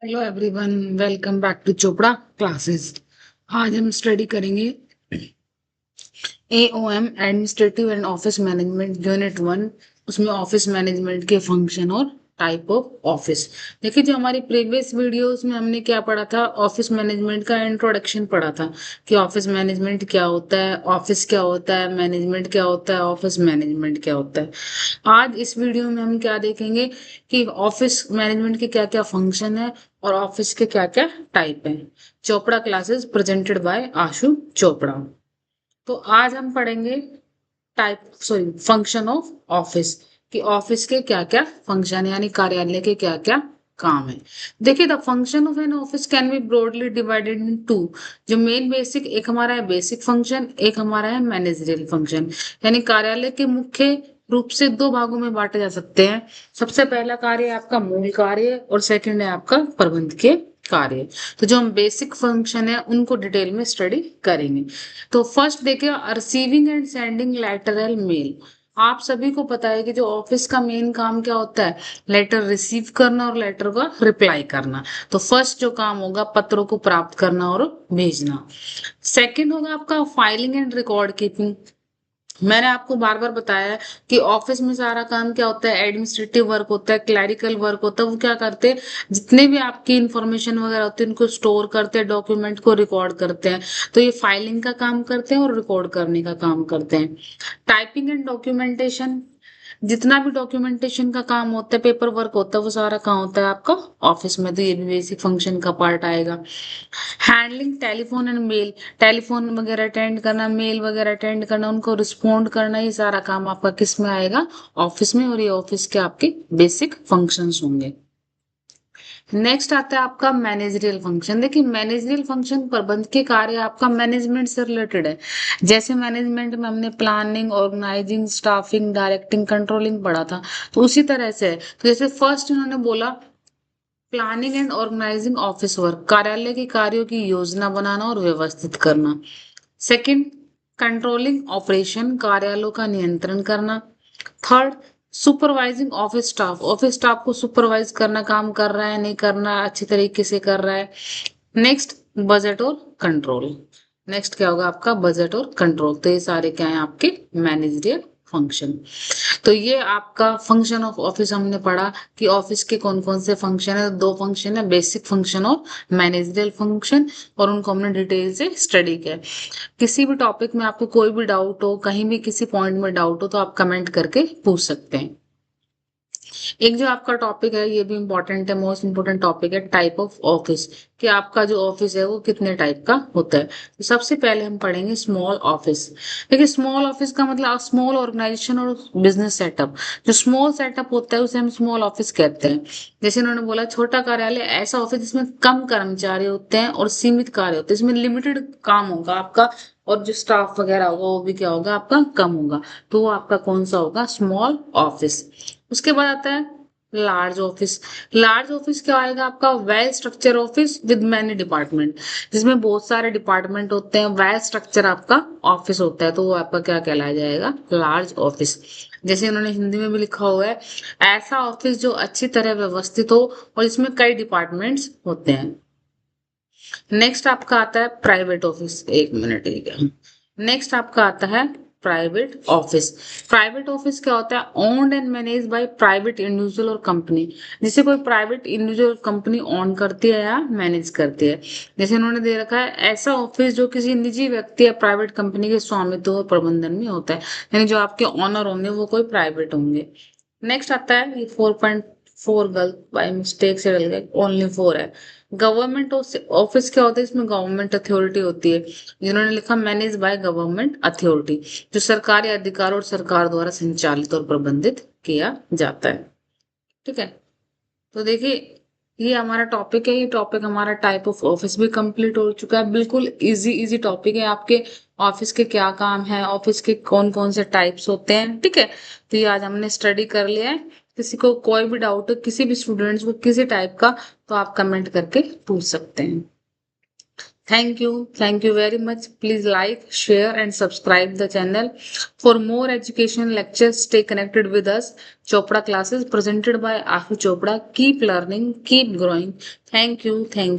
Hello everyone, welcome back to Chopra classes. आज हम study करेंगे AOM administrative and office management unit 1। उसमें office management के फंक्शन और टाइप ऑफ ऑफिस। देखिए, जो हमारी प्रीवियस वीडियोस में हमने क्या पढ़ा था, ऑफिस मैनेजमेंट का इंट्रोडक्शन पढ़ा था कि ऑफिस मैनेजमेंट क्या होता है, ऑफिस क्या होता है, मैनेजमेंट क्या होता है, ऑफिस मैनेजमेंट क्या होता है। आज इस वीडियो में हम क्या देखेंगे कि ऑफिस मैनेजमेंट के क्या क्या फंक्शन है और ऑफिस के क्या क्या टाइप हैं। चोपड़ा क्लासेस प्रेजेंटेड बाय आशु चोपड़ा। तो आज हम पढ़ेंगे फंक्शन ऑफ ऑफिस, कि ऑफिस के क्या क्या फंक्शन है, यानी कार्यालय के क्या क्या काम है। देखिए, the function of an office can be broadly divided into. जो मेन बेसिक, एक हमारा है बेसिक फंक्शन, एक हमारा है मैनेजरियल फंक्शन। यानी कार्यालय के मुख्य रूप से दो भागों में बांटे जा सकते हैं। सबसे पहला कार्य है आपका मूल कार्य और सेकंड है आपका प्रबंध के कार्य। तो जो हम बेसिक फंक्शन है उनको डिटेल में स्टडी करेंगे। तो फर्स्ट देखिए, receiving and sending lateral mail. आप सभी को पता है कि जो ऑफिस का मेन काम क्या होता है, लेटर रिसीव करना और लेटर का रिप्लाई करना। तो फर्स्ट जो काम होगा, पत्रों को प्राप्त करना और भेजना। सेकंड होगा आपका फाइलिंग एंड रिकॉर्ड कीपिंग। मैंने आपको बार बार बताया है कि ऑफिस में सारा काम क्या होता है, एडमिनिस्ट्रेटिव वर्क होता है, क्लैरिकल वर्क होता है। वो क्या करते हैं, जितने भी आपकी इंफॉर्मेशन वगैरह होती है उनको स्टोर करते हैं, डॉक्यूमेंट को रिकॉर्ड करते हैं। तो ये फाइलिंग का काम करते हैं और रिकॉर्ड करने का काम करते हैं। टाइपिंग एंड डॉक्यूमेंटेशन, जितना भी डॉक्यूमेंटेशन का काम होता है, पेपर वर्क होता है, वो सारा काम होता है आपका ऑफिस में। तो ये भी बेसिक फंक्शन का पार्ट आएगा। Handling telephone and mail, telephone वगैरह अटेंड करना, मेल वगैरह अटेंड करना, उनको रिस्पोंड करना, ये सारा काम आपका किस में आएगा, ऑफिस में। और ये ऑफिस के आपके बेसिक फंक्शंस होंगे। नेक्स्ट आता है आपका मैनेजरियल फंक्शन। देखिए, मैनेजरियल फंक्शन प्रबंध के कार्य आपका मैनेजमेंट से रिलेटेड है। जैसे मैनेजमेंट में हमने planning, organising, staffing, directing, controlling पढ़ा था, तो उसी तरह से है। तो जैसे फर्स्ट इन्होंने बोला planning and organising office work, कार्यालय के कार्यों की योजना बनाना और व्यवस्थित करना। सेकंड, कंट्रोलिंग ऑपरेशन, कार्यालयों का नियंत्रण करना। थर्ड, सुपरवाइजिंग ऑफिस स्टाफ को सुपरवाइज करना, काम कर रहा है नहीं कर रहा है, अच्छी तरीके से कर रहा है। नेक्स्ट, बजट और कंट्रोल। नेक्स्ट क्या होगा आपका, बजट और कंट्रोल। तो ये सारे क्या है आपके मैनेजरियल फंक्शन। तो ये आपका फंक्शन ऑफ ऑफिस हमने पढ़ा कि ऑफिस के कौन कौन से फंक्शन है। दो फंक्शन है, बेसिक फंक्शन और मैनेजरियल फंक्शन, और उनको हमने डिटेल से स्टडी किया। किसी भी टॉपिक में आपको कोई भी डाउट हो, कहीं भी किसी पॉइंट में डाउट हो, तो आप कमेंट करके पूछ सकते हैं। एक जो आपका टॉपिक है, ये भी इम्पोर्टेंट है, मोस्ट इम्पोर्टेंट टॉपिक है, टाइप ऑफ ऑफिस, कि आपका जो ऑफिस है वो कितने टाइप का होता है। तो सबसे पहले हम पढ़ेंगे स्मॉल ऑफिस। देखिए, स्मॉल ऑफिस का मतलब स्मॉल ऑर्गेनाइजेशन और बिजनेस सेटअप। जो स्मॉल सेटअप होता है उसे हम स्मॉल ऑफिस कहते हैं। जैसे उन्होंने बोला, छोटा कार्यालय ऐसा ऑफिस जिसमें कम कर्मचारी होते हैं और सीमित कार्य होते हैं, इसमें लिमिटेड काम होगा आपका, और जो स्टाफ वगैरह होगा वो भी क्या होगा आपका, कम होगा। तो वो आपका कौन सा होगा, स्मॉल ऑफिस। उसके बाद आता है लार्ज ऑफिस। लार्ज ऑफिस क्या आएगा आपका, well structure office with many department, जिसमें बहुत सारे डिपार्टमेंट होते हैं, वेल स्ट्रक्चर आपका ऑफिस होता है, तो वो आपका क्या कहलाया जाएगा, लार्ज ऑफिस। जैसे उन्होंने हिंदी में भी लिखा हुआ है, ऐसा ऑफिस जो अच्छी तरह व्यवस्थित हो और इसमें कई डिपार्टमेंट्स होते हैं। नेक्स्ट आपका आता है प्राइवेट ऑफिस, एक मिनट ठीक है। नेक्स्ट आपका आता है प्राइवेट ऑफिस। प्राइवेट ऑफिस क्या होता है, owned and manage by private individual और कंपनी, जिसे कोई प्राइवेट इंडिविजुअल कंपनी ओन करती है या मैनेज करती है। जैसे उन्होंने दे रखा है, ऐसा ऑफिस जो किसी निजी व्यक्ति या प्राइवेट कंपनी के स्वामित्व और प्रबंधन में होता है, यानी जो आपके ऑनर होंगे वो कोई प्राइवेट होंगे। नेक्स्ट आता है, ये 4.4 गलत बाय मिस्टेक से डल गए, ओनली 4 है। गवर्नमेंट ऑफिस क्या होता है, इसमें गवर्नमेंट अथॉरिटी होती है। जिन्होंने लिखा मैनेज बाय गवर्नमेंट अथॉरिटी, जो सरकारी अधिकार और सरकार द्वारा संचालित और प्रबंधित किया जाता है। ठीक है, तो देखिए, ये हमारा टॉपिक है। ये टॉपिक हमारा टाइप ऑफ ऑफिस भी कंप्लीट हो चुका है। बिल्कुल इजी इजी टॉपिक है आपके, ऑफिस के क्या काम है, ऑफिस के कौन कौन से टाइप्स होते हैं। ठीक है, तो ये आज हमने स्टडी कर लिया है। किसी को कोई भी डाउट है, किसी भी स्टूडेंट्स को किसी टाइप का, तो आप कमेंट करके पूछ सकते हैं। Thank you very much. Please like, share, and subscribe the channel. For more education lectures, stay connected with us. Chopra classes presented by Ahu Chopra. Keep learning, keep growing. Thank you. Thank you.